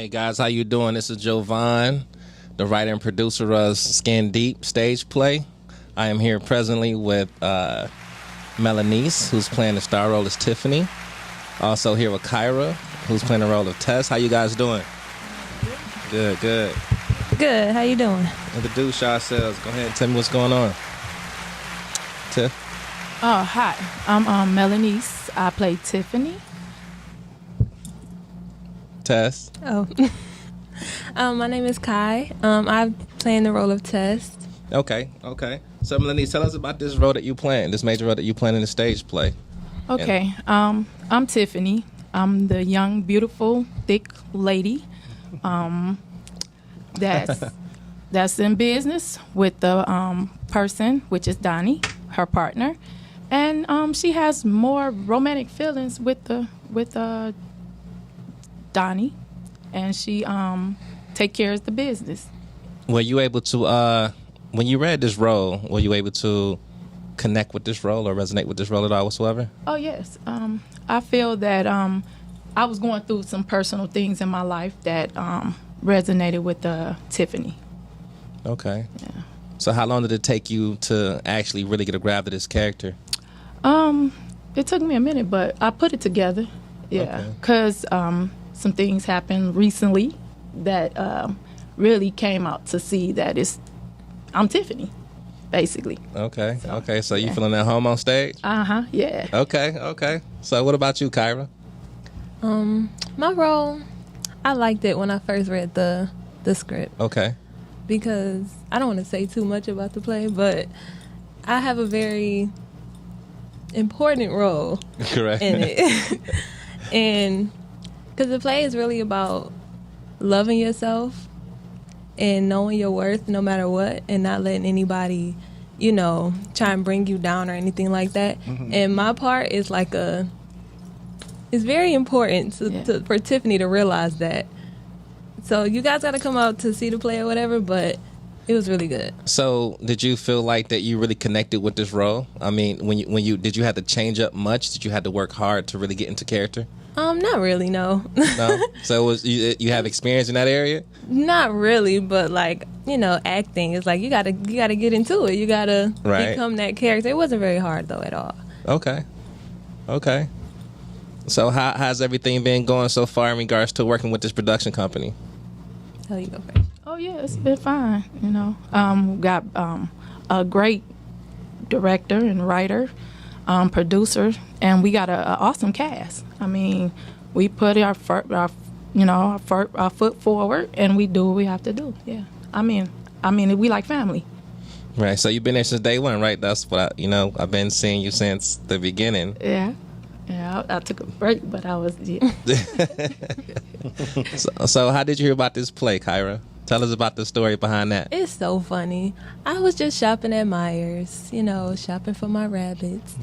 Hey guys, how you doing? This is Jovan, the writer and producer of Skin Deep stage play. I am here presently with Melanice, who's playing the star role as Tiffany. Also here with Kyra, who's playing the role of Tess. How you guys doing? Good. Good. How you doing? Introduce yourselves. Go ahead and tell me what's going on. Tiff? Oh, hi. I'm Melanice. I play Tiffany. Tess? Oh. My name is Kai. I'm playing the role of Tess. Okay. So Melanice, tell us about this role that you playing, this major role that you playing in the stage play. Okay. I'm Tiffany. I'm the young, beautiful, thick lady that's in business with the person, which is Donnie, her partner. And she has more romantic feelings with Donnie, and she take care of the business. Were you able to, when you read this role, were you able to connect with this role or resonate with this role at all whatsoever? Oh, yes. I feel that I was going through some personal things in my life that resonated with Tiffany. Okay. Yeah. So how long did it take you to actually really get a grab of this character? It took me a minute, but I put it together. Yeah, because some things happened recently that really came out to see that I'm Tiffany, basically. Okay. So you feeling at home on stage? Yeah. Okay. So what about you, Kyra? My role, I liked it when I first read the script. Okay. Because I don't want to say too much about the play, but I have a very important role Correct. in it. And because the play is really about loving yourself and knowing your worth no matter what, and not letting anybody, try and bring you down or anything like that. Mm-hmm. And my part is it's very important for Tiffany to realize that. So you guys got to come out to see the play or whatever, but it was really good. So did you feel like that you really connected with this role? I mean, when you did you have to change up much? Did you have to work hard to really get into character? Not really, no. No? So it was you have experience in that area? Not really, but acting is you gotta get into it. You gotta become that character. It wasn't very hard though at all. Okay. So how's everything been going so far in regards to working with this production company? How you go first? Oh yeah, it's been fine. We got a great director and writer, producer, and we got an awesome cast. I mean, we put our foot forward, and we do what we have to do. Yeah, I mean, we like family. Right. So you've been there since day one, right? That's what I've been seeing you since the beginning. Yeah. I took a break, but I was. Yeah. So how did you hear about this play, Kyra? Tell us about the story behind that. It's so funny. I was just shopping at Myers, shopping for my rabbits.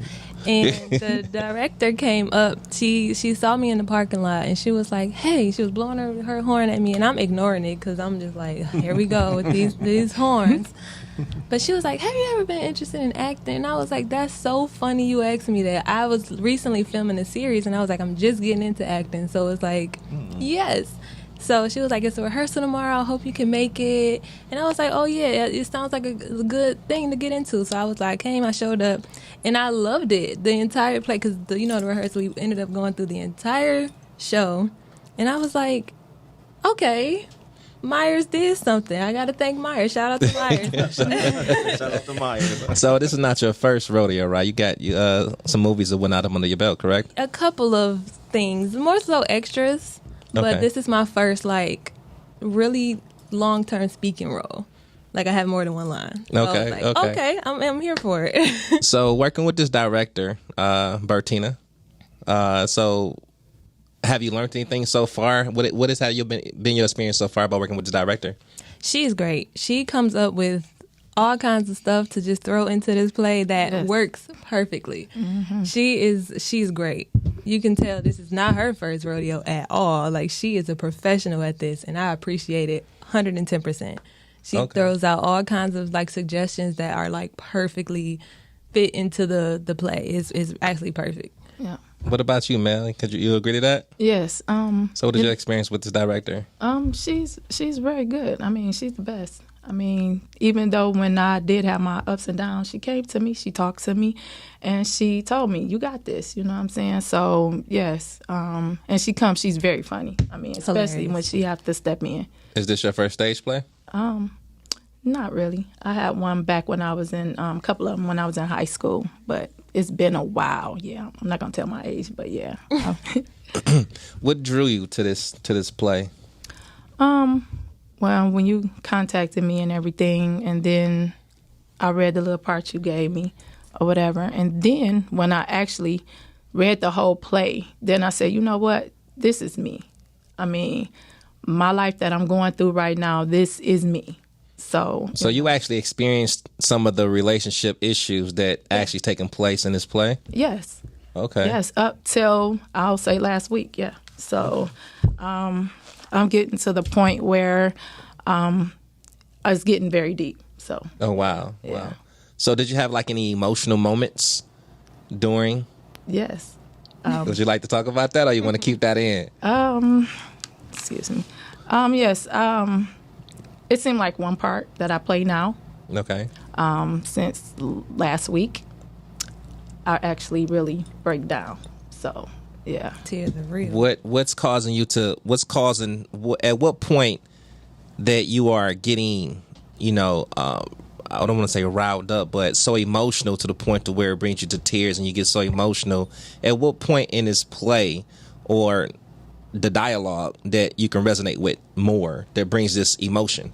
And the director came up. She saw me in the parking lot, and she was like, hey, she was blowing her horn at me. And I'm ignoring it because I'm just like, here we go with these horns. But she was like, have you ever been interested in acting? And I was like, that's so funny you asked me that. I was recently filming a series, and I was like, I'm just getting into acting. So it's like, yes. So she was like, it's a rehearsal tomorrow. I hope you can make it. And I was like, oh, yeah, it sounds like a good thing to get into. So I was like, I showed up, and I loved it, the entire play, because, the rehearsal, we ended up going through the entire show. And I was like, okay, Myers did something. I got to thank Myers. Shout out to Myers. Shout out to Myers. So this is not your first rodeo, right? You got some movies that went out under your belt, correct? A couple of things, more so extras. But this is my first, really long-term speaking role. I have more than one line. So okay, I'm here for it. So working with this director, Bertina, so have you learned anything so far? What has been your experience so far about working with this director? She's great. She comes up with all kinds of stuff to just throw into this play that works perfectly. Mm-hmm. She's great. You can tell this is not her first rodeo at all. She is a professional at this, and I appreciate it 110%. She throws out all kinds of suggestions that are perfectly fit into the play. It's actually perfect. Yeah. What about you, Mel? Could you agree to that? Yes. So what is your experience with this director? She's very good. I mean, she's the best. I mean, even though when I did have my ups and downs, she came to me, she talked to me, and she told me, "You got this." You know what I'm saying? So yes. And she's very funny. I mean, especially when she have to step in. Is this your first stage play? Not really. I had one back when I was in a couple of them when I was in high school, but it's been a while. Yeah, I'm not gonna tell my age, but yeah. What drew you to this play? Well, when you contacted me and everything, and then I read the little part you gave me or whatever, and then when I actually read the whole play, then I said, you know what? This is me. I mean, my life that I'm going through right now, this is me. So you actually experienced some of the relationship issues that actually taken place in this play? Yes. Okay. Yes, up till, I'll say last week, yeah. So I'm getting to the point where I was getting very deep. So. Oh, wow. Yeah. Wow. So did you have like any emotional moments during? Yes. Would you like to talk about that, or you want to keep that in? Excuse me. Yes. It seemed like one part that I play now. Okay. Since last week, I actually really break down. So, yeah. Tears are real. What's causing you to? At what point that you are getting, I don't want to say riled up, but so emotional to the point to where it brings you to tears and you get so emotional? At what point in this play or the dialogue that you can resonate with more that brings this emotion?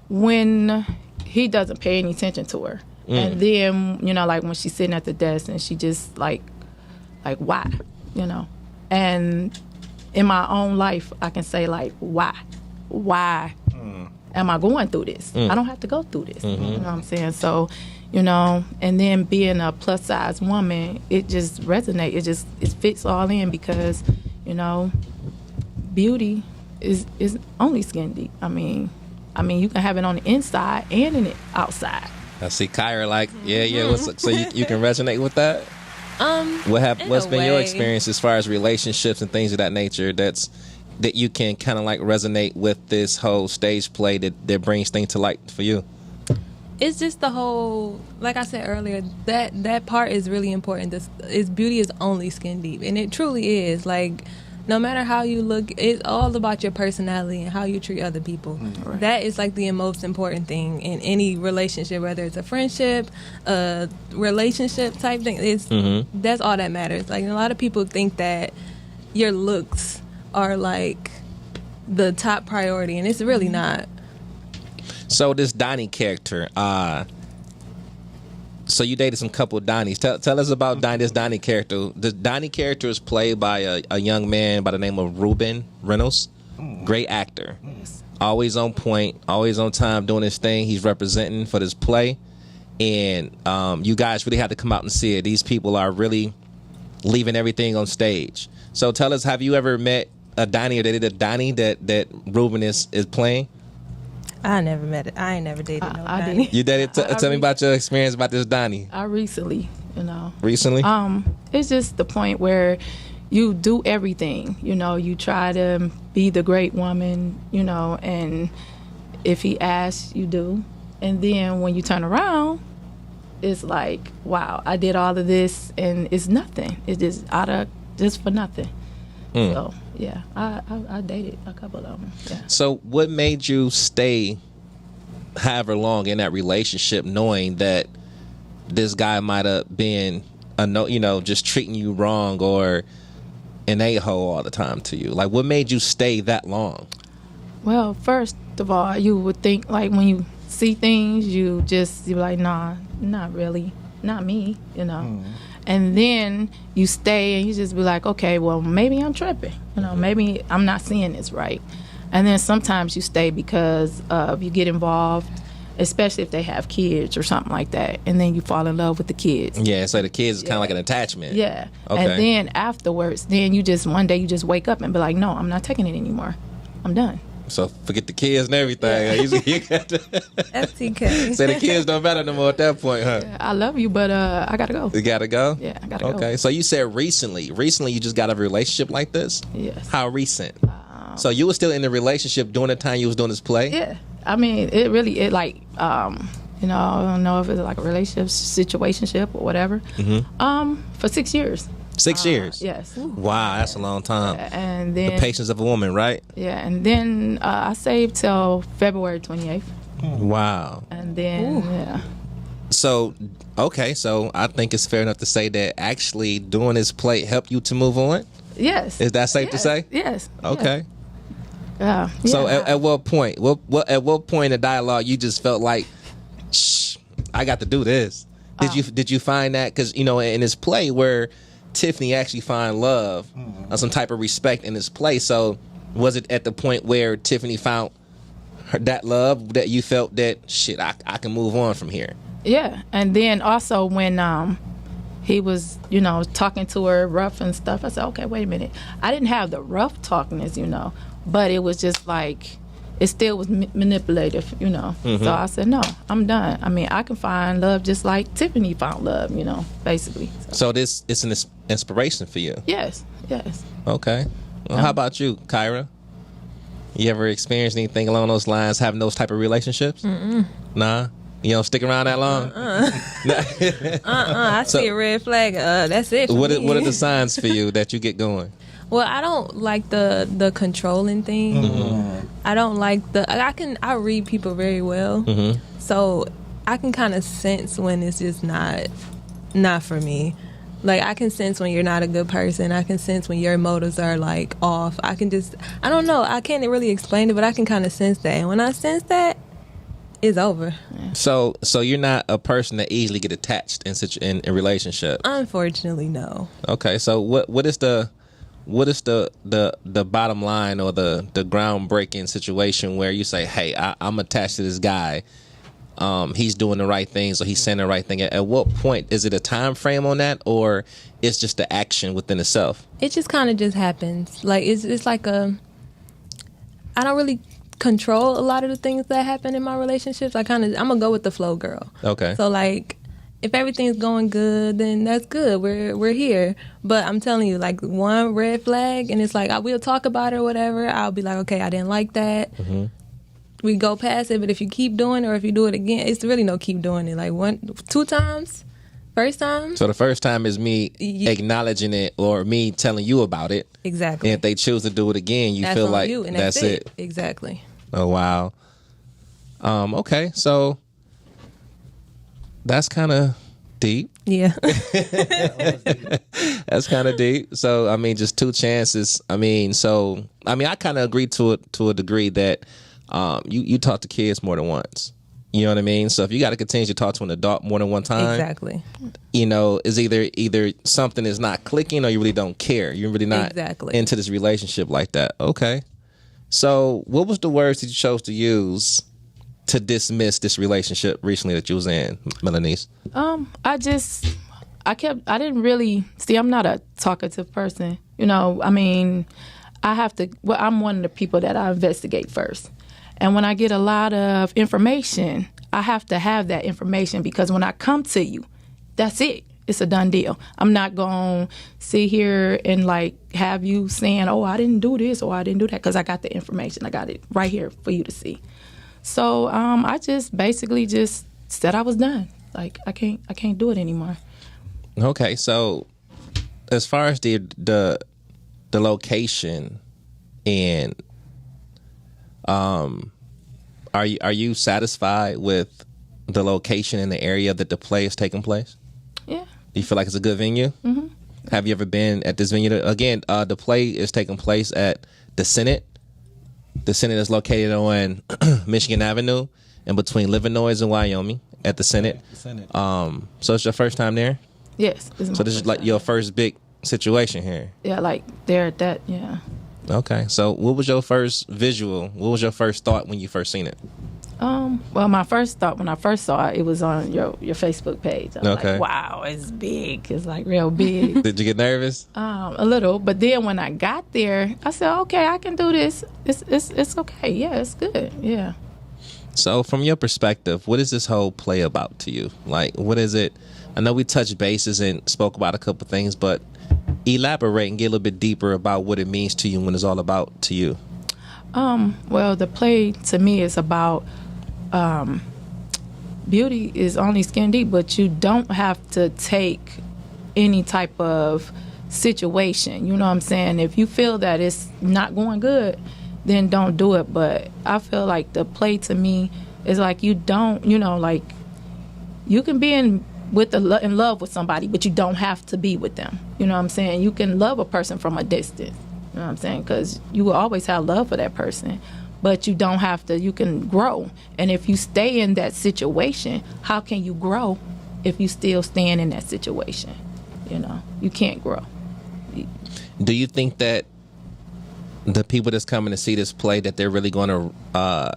When he doesn't pay any attention to her. And then, like when she's sitting at the desk and she just like why, And in my own life, I can say like, why am I going through this? I don't have to go through this. You know what I'm saying? So, and then being a plus size woman, it just resonates. It fits all in because, beauty is only skin deep. I mean, you can have it on the inside and in the outside. I see Kyra like, yeah. So you can resonate with that? What's been your experience as far as relationships and things of that nature that you can kind of like resonate with this whole stage play that brings things to light for you? It's just the whole, like I said earlier, that part is really important. Beauty is only skin deep, and it truly is. Like, no matter how you look, it's all about your personality and how you treat other people. Right. That is like the most important thing in any relationship, whether it's a friendship, a relationship type thing. That's all that matters. Like, a lot of people think that your looks are like the top priority, and it's really not. So this Donnie character, so you dated some couple Donnies. Tell us about this Donnie character. The Donnie character is played by a young man by the name of Ruben Reynolds. Great actor. Yes. Always on point, always on time doing his thing. He's representing for this play. And you guys really had to come out and see it. These people are really leaving everything on stage. So tell us, have you ever met a Donnie or dated a Donnie that Ruben is playing? I never met it. I ain't never dated no Donnie. You dated? Tell me about your experience about this Donnie. I recently, Recently? It's just the point where you do everything. You try to be the great woman, and if he asks, you do. And then when you turn around, it's like, wow, I did all of this and it's nothing. It's just for nothing. So, yeah, I dated a couple of them. Yeah. So what made you stay however long in that relationship knowing that this guy might have been, just treating you wrong or an a-hole all the time to you? Like, what made you stay that long? Well, first of all, you would think, like, when you see things, you're like, nah, not really, not me, And then you stay and you just be like, okay, well, maybe I'm tripping. Maybe I'm not seeing this right. And then sometimes you stay because you get involved, especially if they have kids or something like that. And then you fall in love with the kids. Yeah, so the kids is kind of like an attachment. Yeah. Okay. And then afterwards, one day you just wake up and be like, no, I'm not taking it anymore. I'm done. So forget the kids and everything. You got to FTK. say the kids don't matter no more at that point, huh? Yeah, I love you, but I gotta go. You gotta go? Yeah, I gotta go. Okay, so you said recently you just got a relationship like this? Yes. How recent? So you were still in the relationship during the time you was doing this play? Yeah. I mean, it like, you know, I don't know if it's like a relationship, situationship or whatever. For 6 years. 6 years? Yes. Wow, that's a long time. And then The patience of a woman, right? yeah, and then I saved till February 28th. Wow. And then yeah. So, okay, so I think it's fair enough to say that actually doing this play helped you to move on? Yes. Is that safe to say? Yes. Okay. Yeah. So yeah. at what point? At what point in the dialogue you just felt like, shh, I got to do this? Did you find that? Because, you know, in this play where Tiffany actually find love, some type of respect in this play. So was it at the point where Tiffany found that love that you felt that, shit, I can move on from here? Yeah, and then also when he was, you know, talking to her rough and stuff, I said, okay, wait a minute. I didn't have the rough talkingness, you know, but it was just like, it still was manipulative, you know. So I said, no, I'm done. I mean, I can find love just like Tiffany found love, you know, basically. So this it's an inspiration for you? Yes, yes. Okay. Well, how about you, Kyra? You ever experienced anything along those lines, having those type of relationships? Nah? You don't stick around that long? I see a red flag. That's it. For What me. are the signs for you that you get going? Well, I don't like the controlling thing. I don't like I read people very well. So I can kind of sense when it's just not for me. Like, I can sense when you're not a good person. I can sense when your motives are like off. I don't know. I can't really explain it, but I can kind of sense that. And when I sense that, it's over. So you're not a person that easily get attached in relationships? Unfortunately, no. Okay, so what is the bottom line or the groundbreaking situation where you say, hey, I'm attached to this guy, he's doing the right things or he's saying the right thing? At what point is it a time frame on that, or it's just the action within itself? It just kind of just happens. Like, it's like I don't really control a lot of the things that happen in my relationships. I'm gonna go with the flow, girl. Okay. So like, if everything's going good, then that's good. We're here. But I'm telling you, like, one red flag, and it's like, we'll talk about it or whatever. I'll be like, okay, I didn't like that. We go past it. But if you keep doing it, or if you do it again, it's really no keep doing it. Like 2 times, first time. So the first time is me acknowledging it or me telling you about it. Exactly. And if they choose to do it again, you that's feel on like you, and that's it. Exactly. Oh, wow. Okay, so that's kind of deep. Yeah. That's kind of deep. So, I mean, just 2 chances. I kind of agree to a degree that you talk to kids more than once. You know what I mean? So if you got to continue to talk to an adult more than one time, Exactly. you know, is either something is not clicking or you really don't care. You're really not Exactly. into this relationship like that. Okay. So what was the words that you chose to use to dismiss this relationship recently that you was in, Melanie? I didn't really see. I'm not a talkative person. You know, I mean, I'm one of the people that I investigate first. And when I get a lot of information, I have to have that information, because when I come to you, that's it. It's a done deal. I'm not going to sit here and like have you saying, oh, I didn't do this or I didn't do that, because I got the information. I got it right here for you to see. So I just basically just said I was done. Like, I can't do it anymore. Okay, so as far as the location and are you satisfied with the location and the area that the play is taking place? Yeah. Do you feel like it's a good venue? Mm-hmm. Have you ever been at this venue? Again, the play is taking place at the Senate. The Senate is located on Michigan Avenue in between Livernois and Wyoming at the Senate. So it's your first time there? Yes. So this is like your first big situation here? Yeah, like there at that, yeah. Okay. So what was your first visual? What was your first thought when you first seen it? Well, my first thought when I first saw it, it was on your Facebook page. I was Okay. like, wow, it's big. It's like real big. Did you get nervous? A little, but then when I got there, I said, okay, I can do this. It's okay. Yeah, it's good. Yeah. So, from your perspective, what is this whole play about to you? Like, what is it? I know we touched bases and spoke about a couple things, but elaborate and get a little bit deeper about what it means to you and what it's all about to you. Well, the play to me is about beauty is only skin deep, but you don't have to take any type of situation. You know what I'm saying? If you feel that it's not going good, then don't do it. But I feel like the play to me is like you don't, like you can be in love with somebody, but you don't have to be with them. You know what I'm saying? You can love a person from a distance. You know what I'm saying? Because you will always have love for that person. But you don't have to, you can grow. And if you stay in that situation, how can you grow if you still stand in that situation? You can't grow. Do you think that the people that's coming to see this play, that they're really going to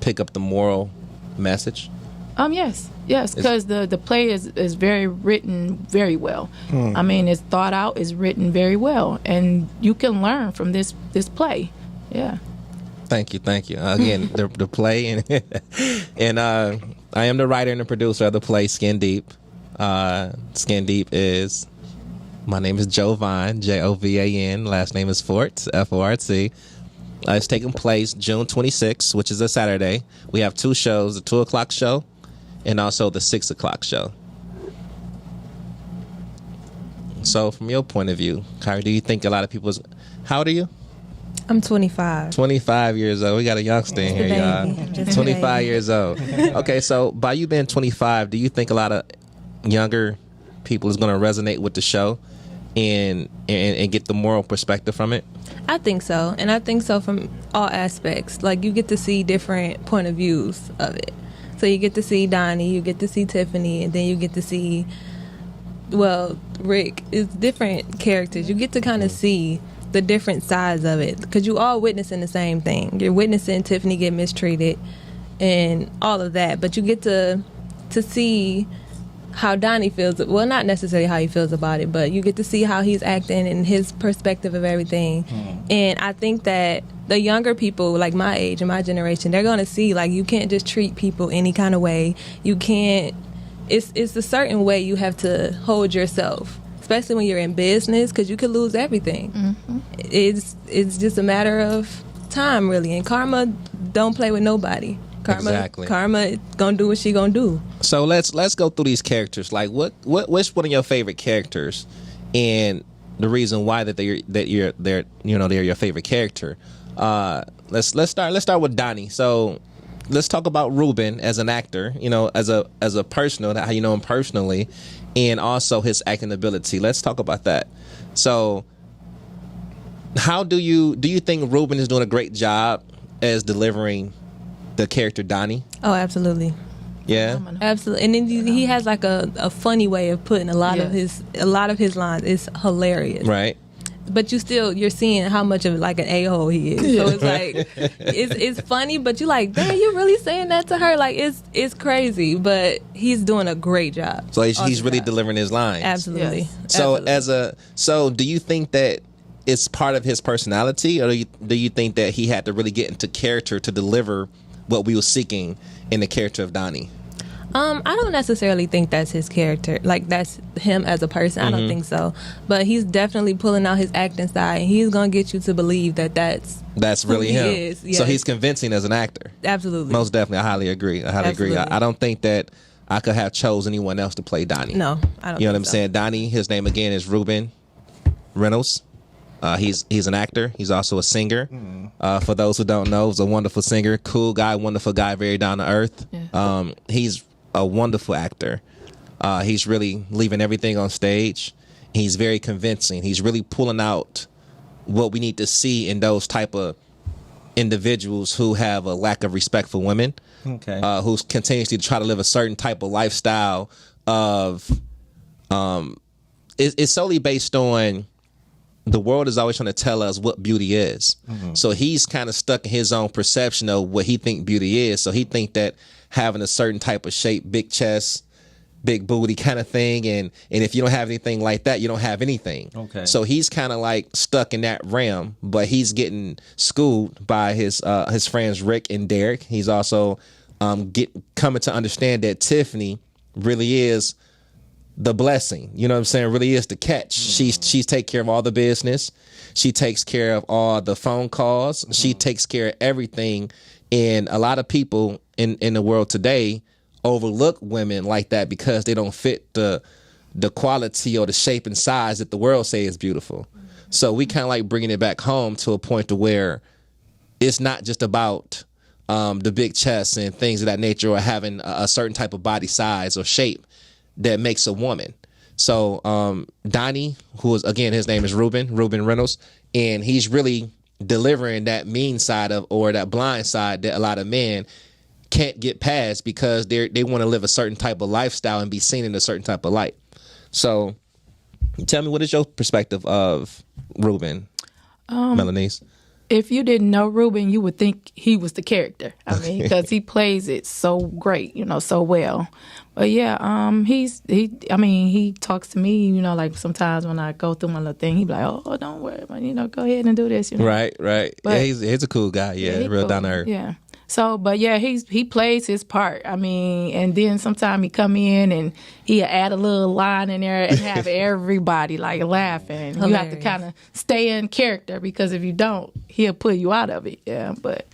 pick up the moral message? Yes, because the play is very written very well. I mean, it's thought out, it's written very well, and you can learn from this play. Yeah. Thank you. Again, the play, and I am the writer and the producer of the play Skin Deep. Skin Deep is, my name is Jovan, Jovan. Last name is Forts, Forts. It's taking place June 26th, which is a Saturday. We have two shows: the 2:00 show, and also the 6:00 show. So, from your point of view, Kyrie, do you think a lot of people's? How old are you? I'm 25. 25 years old. We got a youngster in here, y'all. 25 years old. Okay, so by you being 25, do you think a lot of younger people is going to resonate with the show and get the moral perspective from it? I think so. And I think so from all aspects. Like, you get to see different point of views of it. So you get to see Donnie, you get to see Tiffany, and then you get to see, Rick. It's different characters. You get to kind of see the different sides of it, because you all witnessing the same thing. You're witnessing Tiffany get mistreated and all of that, but you get to see how Donnie feels. Well, not necessarily how he feels about it, but you get to see how he's acting and his perspective of everything. And I think that the younger people, like my age and my generation, they're going to see, like, you can't just treat people any kind of way. You can't, it's a certain way you have to hold yourself, especially when you're in business, because you could lose everything. Mm-hmm. It's just a matter of time, really. And karma don't play with nobody. Karma gonna do what she gonna do. So let's go through these characters. Like, what's one of your favorite characters, and the reason why they're your favorite character. Let's start with Donnie. So let's talk about Ruben as an actor. As a personal, how you know him personally, and also his acting ability. Let's talk about that. So, how do you think Ruben is doing a great job as delivering the character Donnie? Oh, absolutely. Yeah, absolutely. And then he has like a funny way of putting a lot of his lines. It's hilarious, right? But you're seeing how much of like an a-hole he is. So it's like it's funny, but you're like, damn, you really saying that to her? Like, it's crazy, but he's doing a great job. So he's really delivering his lines. Absolutely. Yes. So absolutely. Do you think that it's part of his personality, or do you think that he had to really get into character to deliver what we were seeking in the character of Donnie? I don't necessarily think that's his character. Like, that's him as a person. I don't think so. But he's definitely pulling out his acting side, and he's going to get you to believe that's really him. Is. Yes. So he's convincing as an actor. Absolutely. Most definitely. I highly agree. I don't think that I could have chose anyone else to play Donnie. No, I don't. You know what I'm saying? Donnie, his name again is Ruben Reynolds. He's an actor. He's also a singer. For those who don't know, he's a wonderful singer, cool guy, wonderful guy, very down to earth. Yeah. He's a wonderful actor. He's really leaving everything on stage. He's very convincing. He's really pulling out what we need to see in those type of individuals who have a lack of respect for women. Okay. Who's continuously try to live a certain type of lifestyle of it's solely based on the world is always trying to tell us what beauty is. So he's kind of stuck in his own perception of what he think beauty is. So he think that having a certain type of shape, big chest, big booty kind of thing, and if you don't have anything like that, you don't have anything. Okay. So he's kind of like stuck in that realm, but he's getting schooled by his friends Rick and Derek. He's also coming to understand that Tiffany really is the blessing. You know what I'm saying? Really is the catch. She's take care of all the business. She takes care of all the phone calls. She takes care of everything. And a lot of people in the world today overlook women like that because they don't fit the quality or the shape and size that the world say is beautiful. So we kind of like bringing it back home to a point to where it's not just about the big chest and things of that nature, or having a certain type of body size or shape that makes a woman. So Donnie, who is, again, his name is Ruben Reynolds, and he's really delivering that mean side of, or that blind side that a lot of men can't get past because they want to live a certain type of lifestyle and be seen in a certain type of light. So tell me, what is your perspective of Ruben, Melanie? If you didn't know Ruben, you would think he was the character. I mean, because he plays it so great, so well. But yeah, he talks to me, like sometimes when I go through my little thing, he be like, oh, don't worry, man, go ahead and do this, Right. But, yeah, he's a cool guy. Yeah, real cool. down to earth. Yeah. So, but yeah, he plays his part. I mean, and then sometimes he come in and he'll add a little line in there and have everybody like laughing. Hilarious. You have to kind of stay in character, because if you don't, he'll pull you out of it. Yeah, but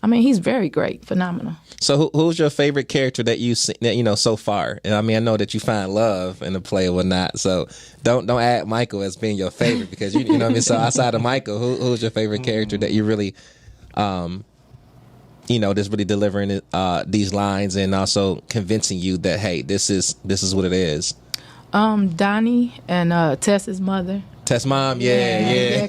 I mean, he's very great, phenomenal. So who's your favorite character that you've seen, so far? And I mean, I know that you find love in the play or whatnot. So don't add Michael as being your favorite, because you know what I mean. So outside of Michael, who's your favorite character that you really just really delivering these lines and also convincing you that, hey, this is what it is? Donnie and Tess's mother. Tess mom, yeah.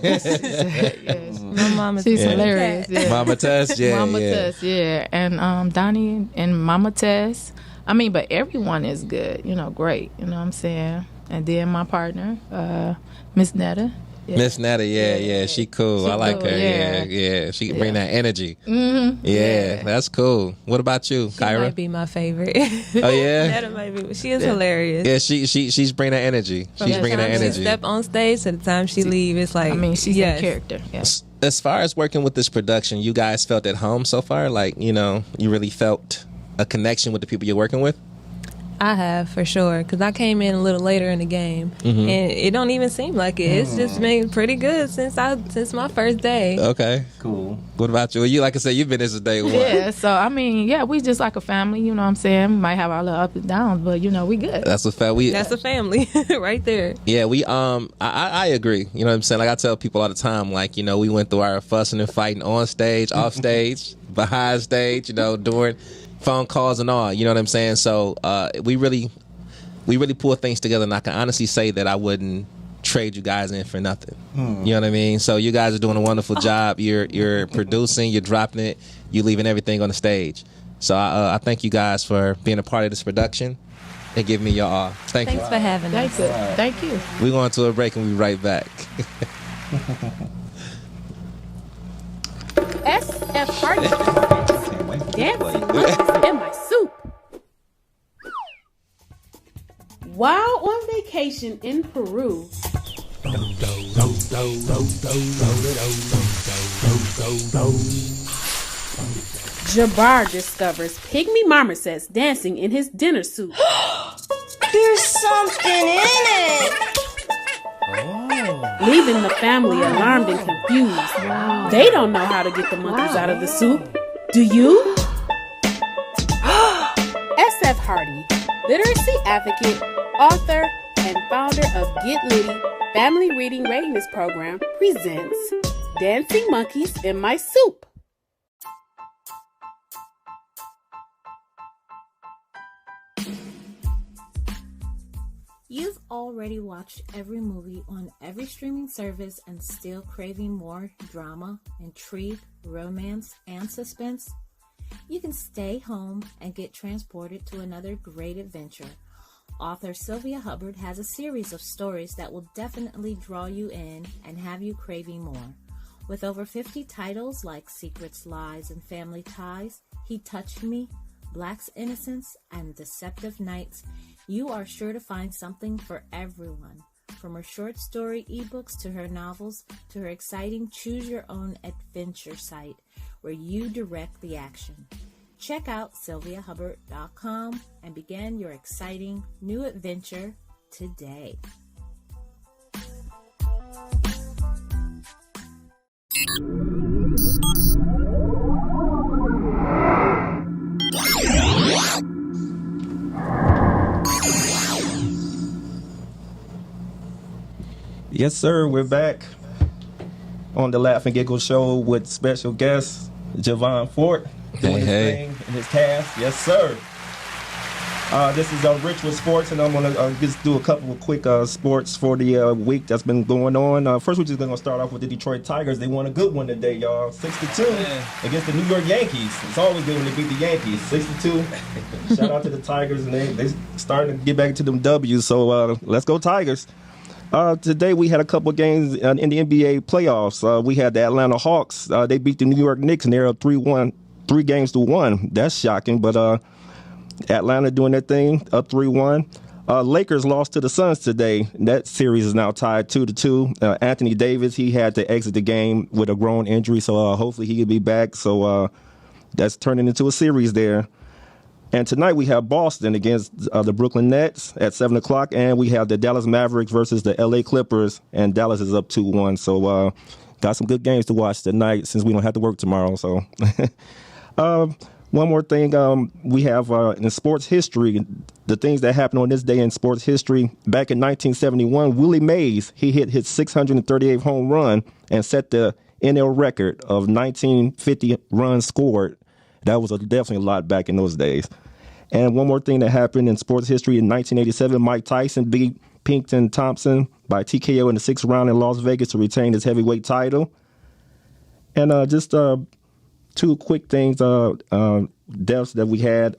My mama, she's hilarious. Yeah. Mama Tess, yeah. Mama Tess, yeah. And Donnie and Mama Tess. I mean, but everyone is good, great. You know what I'm saying? And then my partner, Miss Netta. Yeah. Miss Netta, yeah, she cool. I like cool, her. Yeah. She can bring that energy. Mm-hmm. Yeah, that's cool. What about you, she Kyra? might be my favorite. Oh yeah, Netta might be. She is hilarious. Yeah, she's bringing that energy. She's bringing that energy. She step on stage to the time she leave, it's like, she's a character. Yes. As far as working with this production, you guys felt at home so far? Like, you really felt a connection with the people you're working with? I have, for sure, because I came in a little later in the game, and it don't even seem like it. It's just been pretty good since my first day. Okay, cool. What about you? You, like I said, you've been this day one. Yeah, so I mean, we just like a family. You know what I'm saying? We might have our little ups and downs, but we good. That's a fact. That's a family right there. Yeah, we I agree. You know what I'm saying? Like I tell people all the time, like, we went through our fussing and fighting on stage, off stage, behind stage, during phone calls and all, you know what I'm saying? So we really pull things together, and I can honestly say that I wouldn't trade you guys in for nothing. You know what I mean? So you guys are doing a wonderful job. You're producing, you're dropping it, you're leaving everything on the stage. So I thank you guys for being a part of this production and giving me your all. Thanks for having us. Thank you. We're going to a break and we'll be right back. SF Party. Dancing monkeys in my soup. While on vacation in Peru, Jabbar discovers pygmy marmosets dancing in his dinner suit. There's something in it! Leaving the family alarmed and confused. They don't know how to get the monkeys out of the soup. Do you? SF Hardy, literacy advocate, author, and founder of Get Litty Family Reading Readiness Program, presents Dancing Monkeys in My Soup. You've already watched every movie on every streaming service and still craving more drama, intrigue, romance, and suspense? You can stay home and get transported to another great adventure Author Sylvia Hubbard has a series of stories that will definitely draw you in and have you craving more. With over 50 titles like Secrets, Lies, and Family Ties, He Touched Me, Black's Innocence, and Deceptive Nights, you are sure to find something for everyone. From her short story ebooks to her novels to her exciting Choose Your Own Adventure site where you direct the action. Check out sylviahubbard.com and begin your exciting new adventure today. Yes, sir. We're back on the Laugh and Giggle show with special guest Javon Fort doing his thing in his cast. Yes, sir. This is Rich with Sports, and I'm going to just do a couple of quick sports for the week that's been going on. First, we're just going to start off with the Detroit Tigers. They won a good one today, y'all. 6-2 against the New York Yankees. It's always good when they beat the Yankees. 6-2. Shout out to the Tigers, and they starting to get back to them W's, so let's go Tigers. Today we had a couple of games in the NBA playoffs. We had the Atlanta Hawks. They beat the New York Knicks, and they're up 3-1, 3-1. That's shocking, but Atlanta doing their thing, up 3-1. Lakers lost to the Suns today. That series is now tied 2-2. Anthony Davis, he had to exit the game with a groin injury, so hopefully he will be back. So that's turning into a series there. And tonight we have Boston against the Brooklyn Nets at 7 o'clock, and we have the Dallas Mavericks versus the L.A. Clippers, and Dallas is up 2-1. So got some good games to watch tonight since we don't have to work tomorrow. So one more thing we have in sports history, the things that happened on this day in sports history. Back in 1971, Willie Mays, he hit his 638th home run and set the NL record of 1950 runs scored. That was definitely a lot back in those days. And one more thing that happened in sports history in 1987, Mike Tyson beat Pinkton Thompson by TKO in the 6th round in Las Vegas to retain his heavyweight title. And just two quick things, deaths that we had.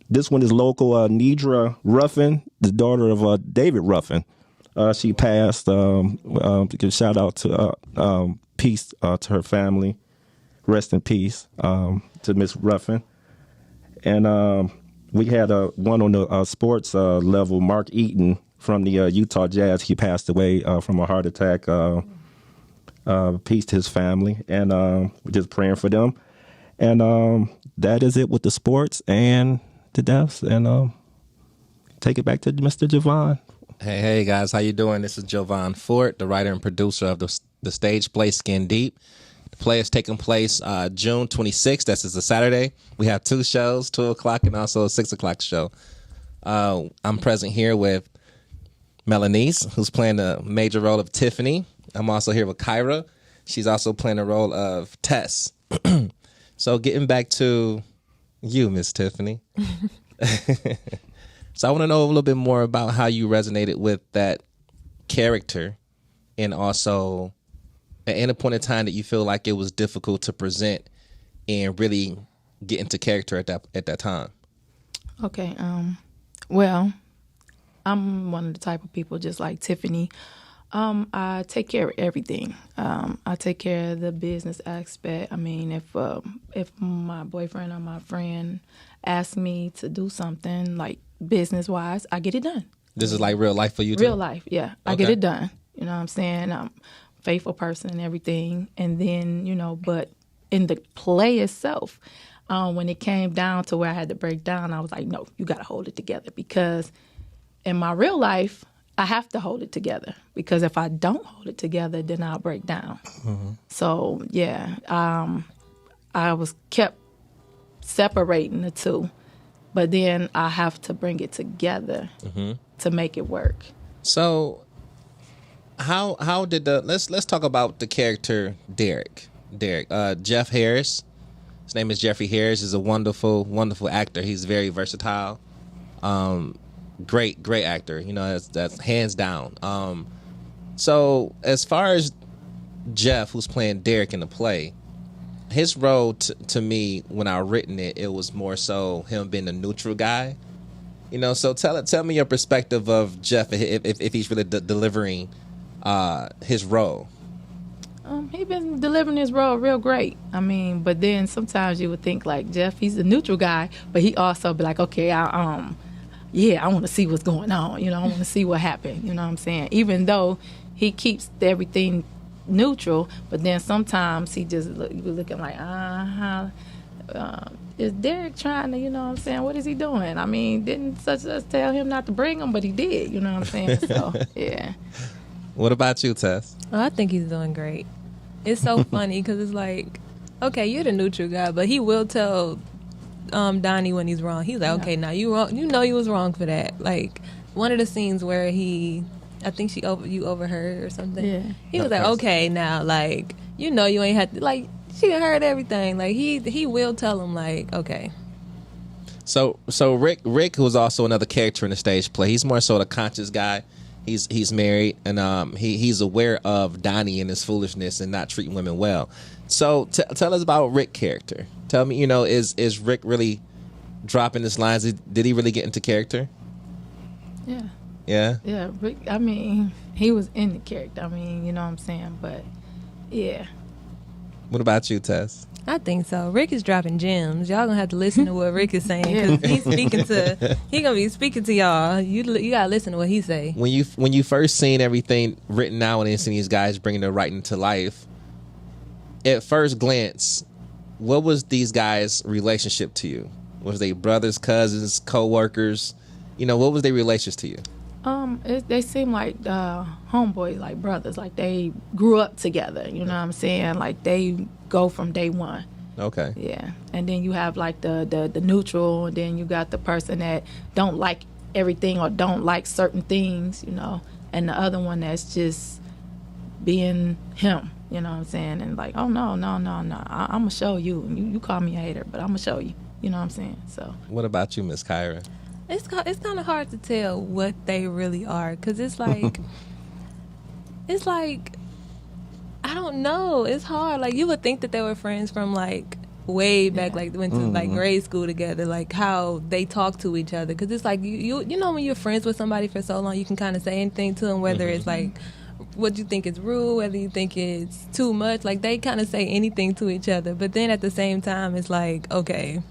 This one is local, Nidra Ruffin, the daughter of David Ruffin. She passed. Give shout out to peace to her family. Rest in peace to Miss Ruffin. And we had one on the sports level, Mark Eaton from the Utah Jazz. He passed away from a heart attack. Peace to his family. And we're just praying for them. And that is it with the sports and the deaths. And take it back to Mr. Javon. Hey guys, how you doing? This is Javon Fort, the writer and producer of the stage play Skin Deep. The play is taking place June 26th. That's a Saturday. We have two shows, 2 o'clock and also a 6 o'clock show. I'm present here with Melanice, who's playing the major role of Tiffany. I'm also here with Kyra. She's also playing the role of Tess. So getting back to you, Miss Tiffany. So I want to know a little bit more about how you resonated with that character, and also at any point in time that you feel like it was difficult to present and really get into character at that time. Okay. Well, I'm one of the type of people just like Tiffany. I take care of everything. I take care of the business aspect. I mean, if my boyfriend or my friend asks me to do something like business-wise, I get it done. This is like real life for you too? Real life, yeah. Okay. I get it done. You know what I'm saying? I'm a faithful person and everything. And then, but in the play itself, when it came down to where I had to break down, I was like, no, you got to hold it together. Because in my real life, I have to hold it together. Because if I don't hold it together, then I'll break down. Mm-hmm. So, yeah, I was kept separating the two. But then I have to bring it together to make it work. So how did let's talk about the character Derek. Jeff Harris. His name is Jeffrey Harris. Is a wonderful, wonderful actor. He's very versatile. Great actor. That's hands down. So as far as Jeff, who's playing Derek in the play, his role to me when I written it was more so him being a neutral guy. So tell me your perspective of Jeff if he's really delivering his role. He been delivering his role real great. I mean, but then sometimes you would think like Jeff, he's a neutral guy, but he also be like, okay, I want to see what's going on. I want to see what happened. You know what I'm saying? Even though he keeps everything neutral, but then sometimes he just you be looking like, is Derek trying to, you know what I'm saying? What is he doing? I mean, didn't such tell him not to bring him, but he did. You know what I'm saying? So yeah. What about you, Tess? I think he's doing great. It's so funny because it's like, okay, you're the neutral guy, but he will tell Donnie when he's wrong. He's like, okay, now you wrong. You know you was wrong for that. Like one of the scenes where I think you overheard or something. Yeah. He was like, okay, now like you ain't had to like. She heard everything. Like he will tell him like, okay. So Rick, who was also another character in the stage play, he's more so the conscious guy. He's married, and he's aware of Donnie and his foolishness and not treating women well. So tell us about Rick's character. Tell me, is Rick really dropping his lines? Did he really get into character? Yeah. Yeah? Yeah, Rick, I mean, he was in the character. I mean, you know what I'm saying? But, yeah. What about you, Tess? I think so. Rick is dropping gems. Y'all gonna have to listen to what Rick is saying because he gonna be speaking to y'all. You gotta listen to what he say. When you first seen everything written out and seen these guys bringing their writing to life, at first glance, what was these guys' relationship to you? Was they brothers, cousins, co-workers? What was their relations to you? They seem like homeboys, like brothers, like they grew up together. You know what I'm saying? Like they go from day one. Okay. Yeah, and then you have like the neutral, and then you got the person that don't like everything or don't like certain things, and the other one that's just being him. You know what I'm saying? And like, oh no, I'm gonna show you. You call me a hater, but I'm gonna show you. You know what I'm saying? So. What about you, Miss Kyra? It's kind of hard to tell what they really are because it's like I don't know. It's hard. Like you would think that they were friends from like way back, like went to like grade school together, like how they talk to each other. Because it's like you know when you're friends with somebody for so long, you can kind of say anything to them, whether it's like what you think is rude, whether you think it's too much. Like they kind of say anything to each other. But then at the same time, it's like, okay,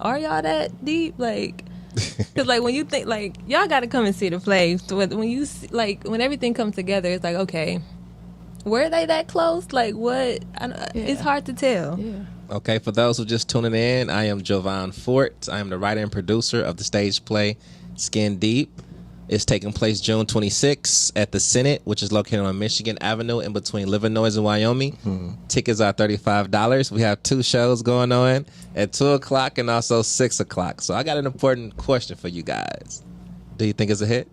are y'all that deep? Like. Because like when you think like y'all got to come and see the play. So when you like when everything comes together, it's like okay, were they that close? Like what? It's hard to tell. Yeah. Okay, for those who just tuning in, I am Jovan Fort. I am the writer and producer of the stage play Skin Deep. It's taking place June 26th at the Senate, which is located on Michigan Avenue in between Livernois and Wyoming. Tickets are $35. We have 2 shows going on at 2 o'clock and also 6 o'clock. So I got an important question for you guys. Do you think it's a hit?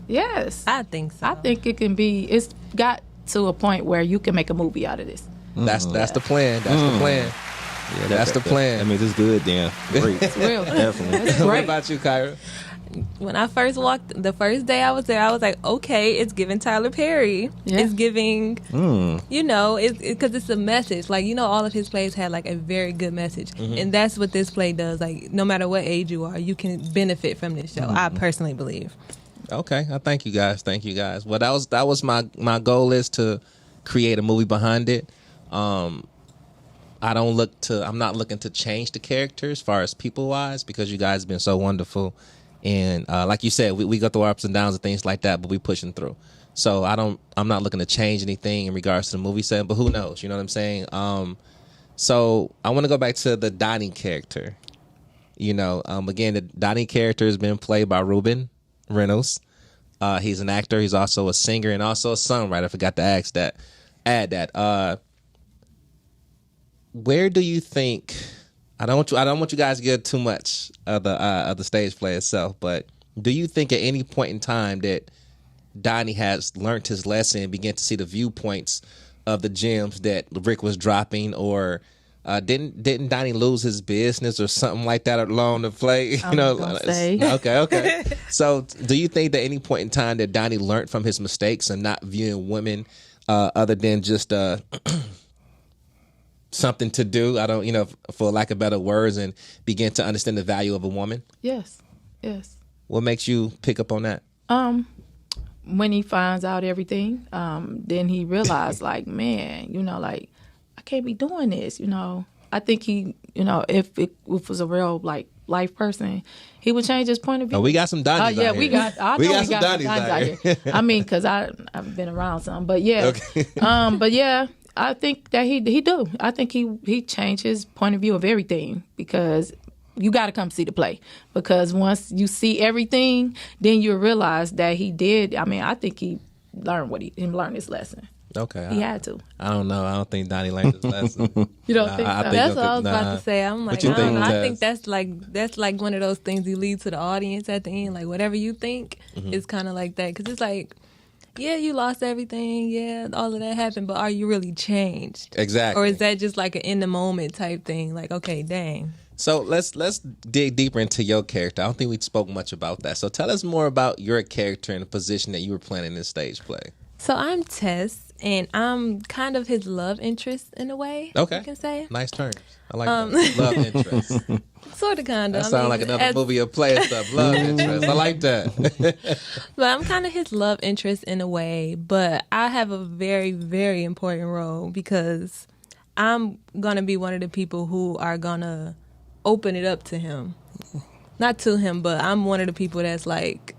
Yes. I think so. I think it can be. It's got to a point where you can make a movie out of this. That's the plan. That's the plan. Yeah, that's the plan. I mean, it's good then. Great. It's real. Definitely. It's great. What about you, Kyra? When I first walked, the first day I was there, I was like, okay, it's giving Tyler Perry. Yeah. It's giving, because it's a message. Like, all of his plays had like a very good message. And that's what this play does. Like, no matter what age you are, you can benefit from this show. I personally believe. Okay. I thank you guys. Well, that was my goal is to create a movie behind it. I'm not looking to change the character as far as people wise because you guys have been so wonderful. And like you said, we go through ups and downs and things like that, but we pushing through. So I'm not looking to change anything in regards to the movie set, but who knows? You know what I'm saying? So I want to go back to the Donnie character. Again, the Donnie character has been played by Ruben Reynolds. He's an actor. He's also a singer and also a songwriter. I forgot to add that. Where do you think? I don't want you guys to get too much of the stage play itself, but do you think at any point in time that Donnie has learned his lesson and began to see the viewpoints of the gems that Rick was dropping, or didn't Donnie lose his business or something like that along the play? Say. Okay. So, do you think that at any point in time that Donnie learned from his mistakes and not viewing women other than just something to do, for lack of better words, and begin to understand the value of a woman? Yes. What makes you pick up on that? When he finds out everything, then he realized, like, man, like, I can't be doing this, I think he, if it was a real, like, life person, he would change his point of view. Oh, we got some Donnies yeah, out we here. got, I know we got some Donnies out here. I mean, because I've been around some, but yeah. Okay. But yeah, I think that he do. I think he changed his point of view of everything, because you got to come see the play, because once you see everything, then you realize that he did. I mean, I think he learned learned his lesson. Okay. He had to. I don't know. I don't think Donnie learned his lesson. You don't think so? That's what I was about to say. I'm like, What you think, I Tess? think that's like one of those things you leave to the audience at the end. Like, whatever you think is kind of like that, because it's like, yeah, you lost everything. Yeah, all of that happened, but are you really changed? Exactly. Or is that just like an in the moment type thing? Like, okay, dang. So let's dig deeper into your character. I don't think we spoke much about that. So tell us more about your character and the position that you were playing in this stage play. So I'm Tess, and I'm kind of his love interest in a way. Okay. You can say. Nice terms. I like that. Love interest. Sort of, kind of. That sounds like another movie or play and stuff. Love interest. I like that. But I'm kind of his love interest in a way, but I have a very, very important role, because I'm going to be one of the people who are going to open it up to him. Not to him, but I'm one of the people that's like,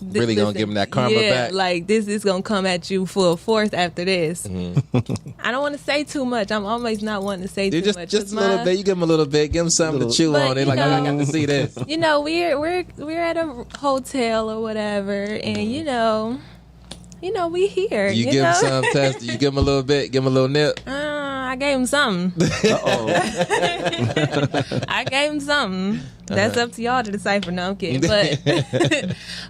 Really gonna give him that karma back. Like, this is gonna come at you full force after this. I don't want to say too much. I'm always not wanting to say too much. Just a little bit. You give him a little bit. Give him something to chew on. They like, I got to see this. We're at a hotel or whatever, and we here. You give him some test. You give him a little bit. Give him a little nip. I gave him something. I gave him something. That's up to y'all to decipher. No, I'm kidding. But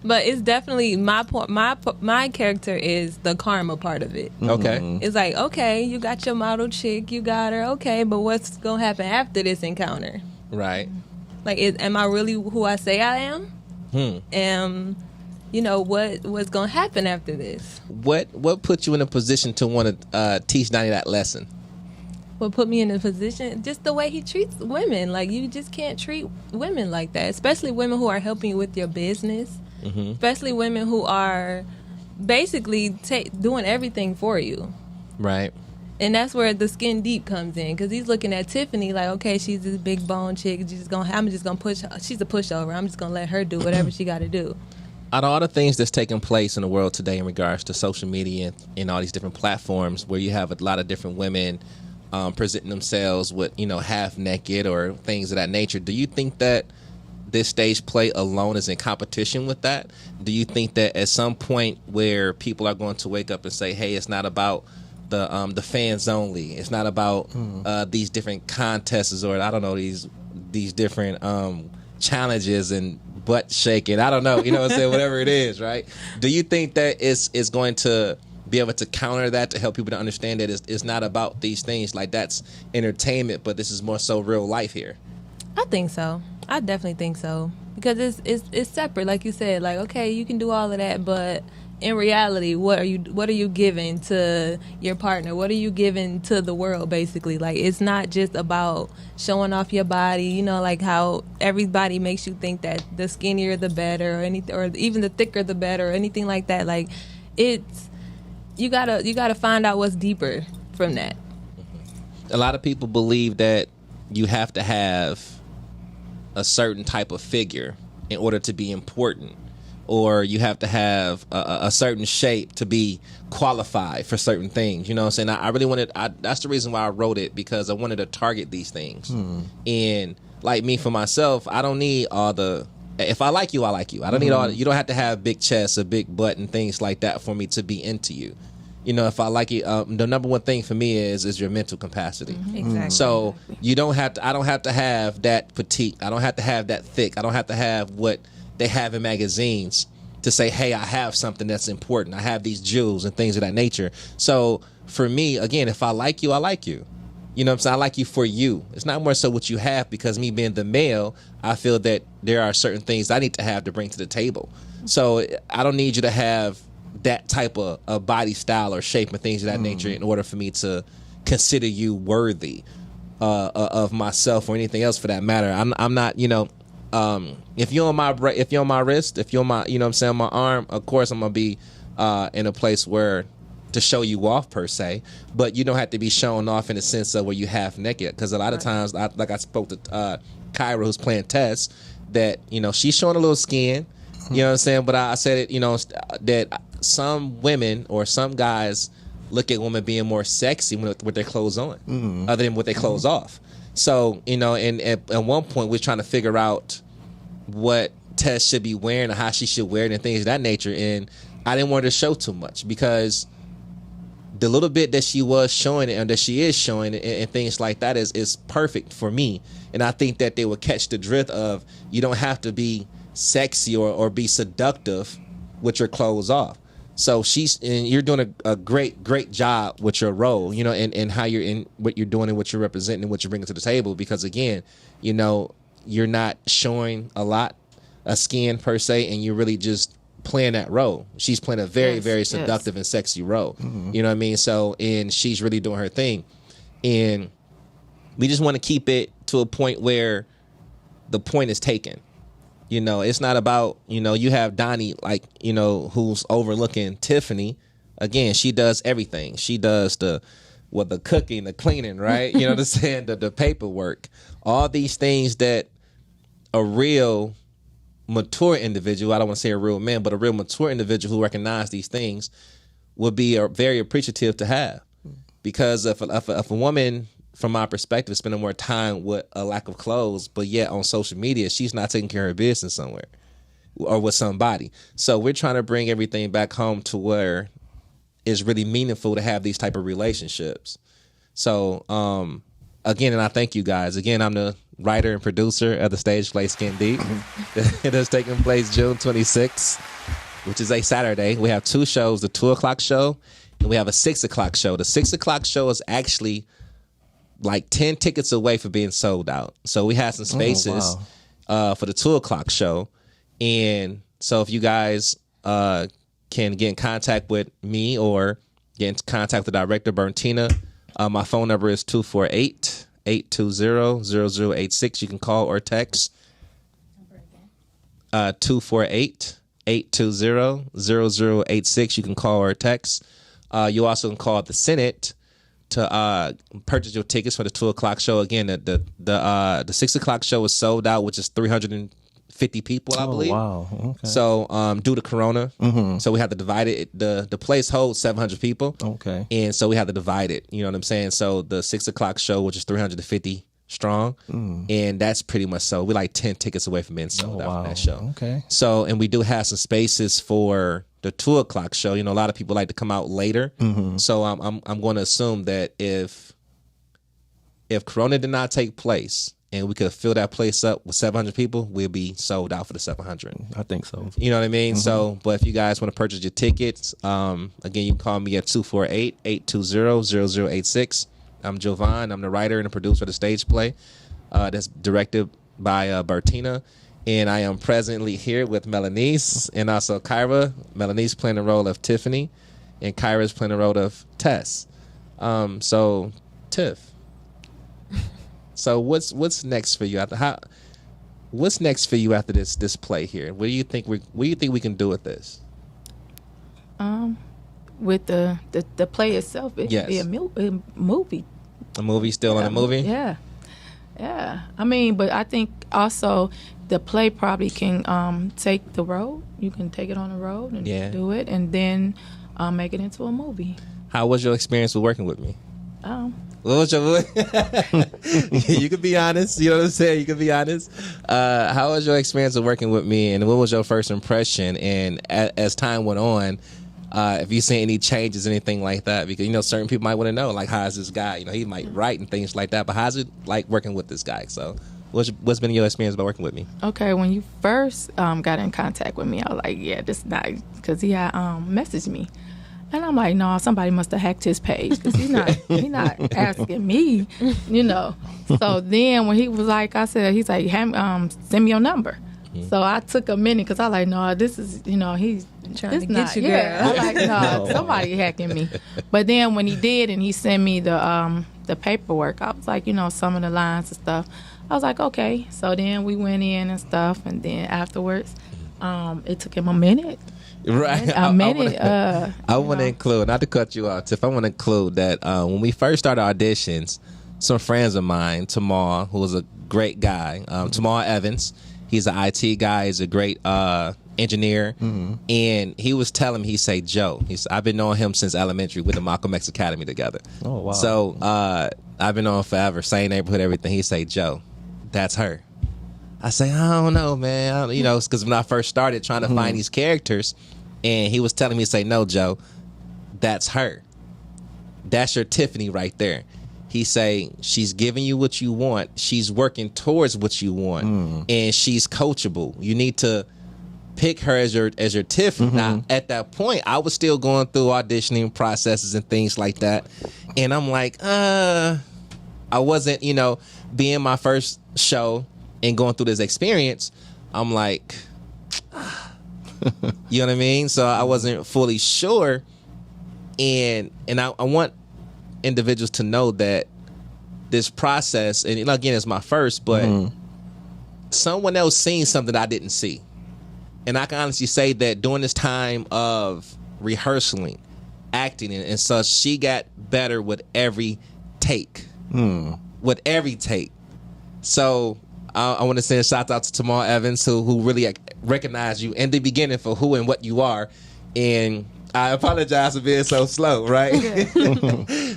but it's definitely my point. My character is the karma part of it. Okay. It's like, okay, you got your model chick, you got her. Okay, but what's gonna happen after this encounter? Right. Like, am I really who I say I am? What's gonna happen after this? What put you in a position to want to teach Donnie that lesson? What put me in a position? Just the way he treats women. Like, you just can't treat women like that, especially women who are helping you with your business, especially women who are basically doing everything for you. Right. And that's where the skin deep comes in, because he's looking at Tiffany like, okay, she's this big bone chick. I'm just gonna push. She's a pushover. I'm just gonna let her do whatever she got to do. Out of all the things that's taking place in the world today in regards to social media and all these different platforms, where you have a lot of different women presenting themselves with, half naked or things of that nature, do you think that this stage play alone is in competition with that? Do you think that at some point where people are going to wake up and say, hey, it's not about the fans only, it's not about these different contests, or I don't know, these different challenges and butt shaking, I don't know, what I'm saying, whatever it is, right? Do you think that it's going to be able to counter that, to help people to understand that it's not about these things, like that's entertainment, but this is more so real life here? I think so. I definitely think so, because it's separate, like you said. Like, okay, you can do all of that, but in reality, what are you giving to your partner? What are you giving to the world, basically? Like, it's not just about showing off your body, like how everybody makes you think that the skinnier the better, or anything, or even the thicker the better, or anything like that. Like, it's you gotta find out what's deeper from that. A lot of people believe that you have to have a certain type of figure in order to be important, or you have to have a certain shape to be qualified for certain things. You know what I'm saying? I really wanted, that's the reason why I wrote it, because I wanted to target these things. And like me, for myself, I don't need all the, if I like you, I like you. I don't need all, you don't have to have big chest or big butt and things like that for me to be into you. If I like you, the number one thing for me is your mental capacity. Exactly. So you don't have to, I don't have to have that petite. I don't have to have that thick. I don't have to have what they have in magazines to say, hey, I have something that's important. I have these jewels and things of that nature. So for me, again, if I like you, I like you. You know what I'm saying? I like you for you. It's not more so what you have, because me being the male, I feel that there are certain things I need to have to bring to the table. So I don't need you to have that type of body style or shape and things of that nature in order for me to consider you worthy of myself, or anything else for that matter. I'm not, if you're on my wrist, if you're on my, you know what I'm saying, my arm, of course I'm gonna be in a place where to show you off per se, but you don't have to be shown off in the sense of where you half naked, because a lot of times, like I spoke to Kyra, who's playing Tess, that, you know, she's showing a little skin, you know what I'm saying, but I said it, you know, that some women or some guys look at women being more sexy with their clothes on, other than with their clothes off. So, you know, and at one point we're trying to figure out what Tess should be wearing or how she should wear it and things of that nature, and I didn't want her to show too much, because the little bit that she was showing and that she is showing and things like that is perfect for me. And I think that they will catch the drift of, you don't have to be sexy or be seductive with your clothes off. So you're doing a great job with your role, you know, and how you're in what you're doing and what you're representing and what you're bringing to the table. Because again, you know, you're not showing a skin per se, and you're really just playing that role. She's playing a very seductive and sexy role. You know what I mean? So, and she's really doing her thing. And we just want to keep it to a point where the point is taken. You know, it's not about, you know, you have Donnie, like, you know, who's overlooking Tiffany. Again, she does everything. She does the cooking, the cleaning, right? You know what I'm saying? The paperwork. All these things that a real mature individual, I don't want to say a real man, but a real mature individual who recognizes these things would be very appreciative to have. Because if a woman, from my perspective, is spending more time with a lack of clothes, but yet on social media, she's not taking care of her business somewhere or with somebody. So we're trying to bring everything back home to where it's really meaningful to have these type of relationships. So, again, and I thank you guys. Again, I'm the writer and producer of the stage play Skin Deep. It is taking place June 26th, which is a Saturday. We have two shows, the 2 o'clock show, and we have a 6 o'clock show. The 6 o'clock show is actually like 10 tickets away from being sold out. So we have some spaces for the 2 o'clock show. And so if you guys can get in contact with me or get in contact with the director, Bertina, my phone number is 248-820-0086. You can call or text 248-820-0086. You can call or text. You also can call the Senate to purchase your tickets for the 2 o'clock show. Again, the 6 o'clock show is sold out, which is 350 people, I believe. Wow. Okay. So due to Corona, so we have to divide it. The place holds 700 people. Okay. And so we have to divide it. You know what I'm saying? So the 6 o'clock show, which is 350 strong, and that's pretty much so. We're like 10 tickets away from being sold out for that show. Okay. So, and we do have some spaces for the 2 o'clock show. You know, a lot of people like to come out later. So I'm going to assume that if Corona did not take place and we could fill that place up with 700 people, we'll be sold out for the 700. I think so. You know what I mean? So, but if you guys want to purchase your tickets, again, you can call me at 248-820-0086. I'm Jovan. I'm the writer and the producer of the stage play that's directed by Bertina. And I am presently here with Melanice and also Kyra. Melanice playing the role of Tiffany, and Kyra is playing the role of Tess. So, Tiff. So what's next for you what's next for you after this play here? What do you think we can do with this? With the play itself, it could be a movie. A movie still on a movie? Yeah. I mean, but I think also the play probably can take the road. You can take it on the road and do it, and then make it into a movie. How was your experience with working with me? What was your you could be honest. You know what I'm saying? You could be honest. How was your experience of working with me, and what was your first impression? And as time went on, if you see any changes, anything like that, because you know certain people might want to know, like, how's this guy? You know, he might write and things like that, but how's it like working with this guy? So, what's been your experience about working with me? Okay, when you first got in contact with me, I was like, yeah, this nice, because he had messaged me. And I'm like, no, somebody must have hacked his page, because he's not asking me, you know. So then when he was like, he's like, send me your number. So I took a minute, because I like, no, this is, you know, he's trying to get you, girl. Yeah, I'm like, no, somebody hacking me. But then when he did and he sent me the paperwork, I was like, you know, some of the lines and stuff, I was like, okay. So then we went in and stuff, and then afterwards, it took him a minute. Right. A minute. I want to include, not to cut you off, Tiff, I want to include that when we first started auditions, some friends of mine, Tamal, who was a great guy, Tamal Evans, he's an IT guy, he's a great engineer, and he was telling me, he say, Joe, I've been knowing him since elementary with the Malcolm X Academy together. Oh, wow. So I've been knowing forever, same neighborhood, everything. He say, Joe, that's her. I say, I don't know, man. Because when I first started trying to find these characters, and he was telling me, say, no, Joe, that's her. That's your Tiffany right there. He say, she's giving you what you want. She's working towards what you want, and she's coachable. You need to pick her as your Tiffany. Now, at that point, I was still going through auditioning processes and things like that, and I'm like, I wasn't, being my first show and going through this experience. I'm like, you know what I mean? So I wasn't fully sure, and I want individuals to know that this process, and again, it's my first, but someone else seen something I didn't see. And I can honestly say that during this time of rehearsing, acting, and such, she got better with every take. With every take. So I want to send a shout out to Tamal Evans, who really recognized you in the beginning for who and what you are. And I apologize for being so slow, right?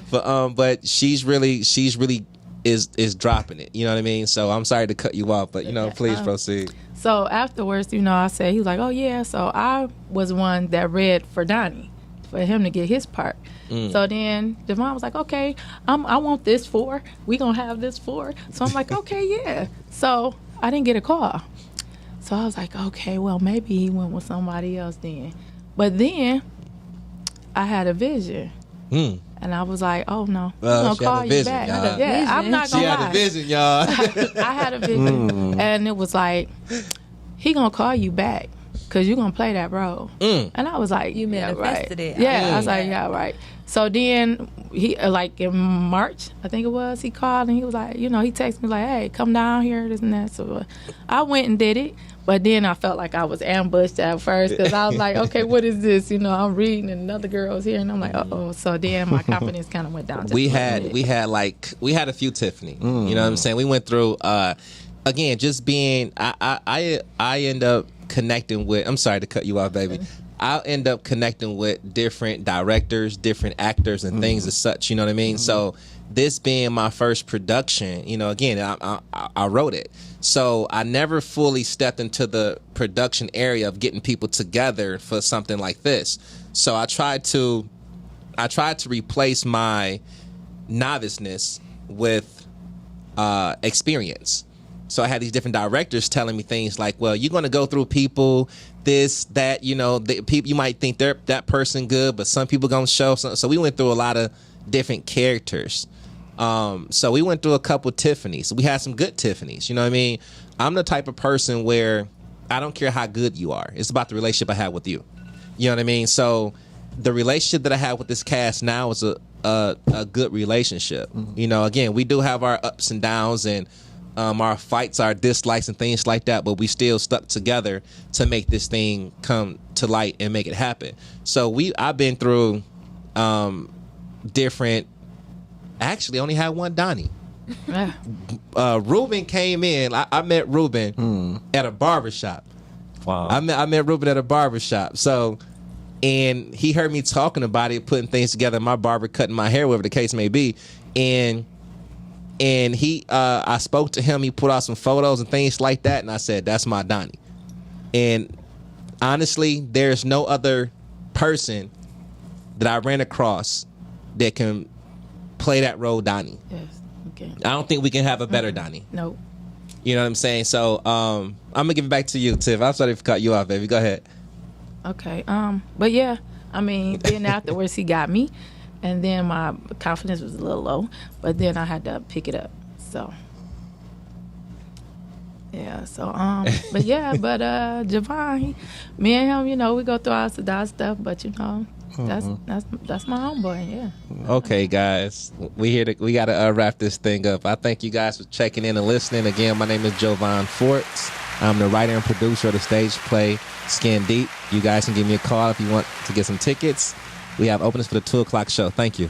But she's really is dropping it. You know what I mean? So I'm sorry to cut you off, but please proceed. So afterwards, I said, he was like, oh yeah. So I was one that read for Donnie, for him to get his part. So then Devon was like, okay, I want this for. We gonna have this for. So I'm like, okay, yeah. So I didn't get a call. So I was like, okay, well maybe he went with somebody else then. But then I had a vision. And I was like, oh no, I'm gonna call you back. Yeah, I'm not gonna lie. She had a vision, y'all. I had a vision. And it was like, he gonna call you back because you're gonna play that role. And I was like, you manifested it. Yeah, I was like, yeah, right. So then he, like in March, I think it was, he called and he was like, he texted me like, hey, come down here, this and that. So I went and did it. But then I felt like I was ambushed at first because I was like, okay, what is this? I'm reading and another girl was here and I'm like, uh-oh. So then my confidence kind of went down. We had a few Tiffany. You know what I'm saying? We went through, again, just being, I end up connecting with, I'm sorry to cut you off, baby. I'll end up connecting with different directors, different actors and things as such, you know what I mean? So this being my first production, again, I wrote it. So I never fully stepped into the production area of getting people together for something like this. So I tried to replace my noviceness with experience. So I had these different directors telling me things like, well, you're going to go through people, this, that, the people, you might think they're that person good, but some people going to show. So we went through a lot of different characters. So we went through a couple Tiffany's. We had some good Tiffany's. You know what I mean? I'm the type of person where I don't care how good you are. It's about the relationship I have with you. You know what I mean? So the relationship that I have with this cast now is a good relationship. Again, we do have our ups and downs and our fights, our dislikes and things like that, but we still stuck together to make this thing come to light and make it happen. So I've been through different. Actually, only had one Donnie. Ruben came in. I met Ruben at a barbershop. Wow. I met Ruben at a barbershop. So, and he heard me talking about it, putting things together. My barber cutting my hair, whatever the case may be, and he, I spoke to him. He put out some photos and things like that, and I said, "That's my Donnie." And honestly, there's no other person that I ran across that can play that role, Donnie. Yes. Okay. I don't think we can have a better Donnie. Nope. You know what I'm saying? So I'm gonna give it back to you, Tiff. I'm sorry to cut you off, baby. Go ahead. Okay. But yeah, then afterwards he got me, and then my confidence was a little low, but then I had to pick it up. So yeah. So but Javon, me and him, we go through our stuff, but That's my homeboy. Yeah. Okay, guys, we got to wrap this thing up. I thank you guys for checking in and listening. Again, my name is Jovan Forts. I'm the writer and producer of the stage play Skin Deep. You guys can give me a call if you want to get some tickets. We have openings for the 2:00 show. Thank you.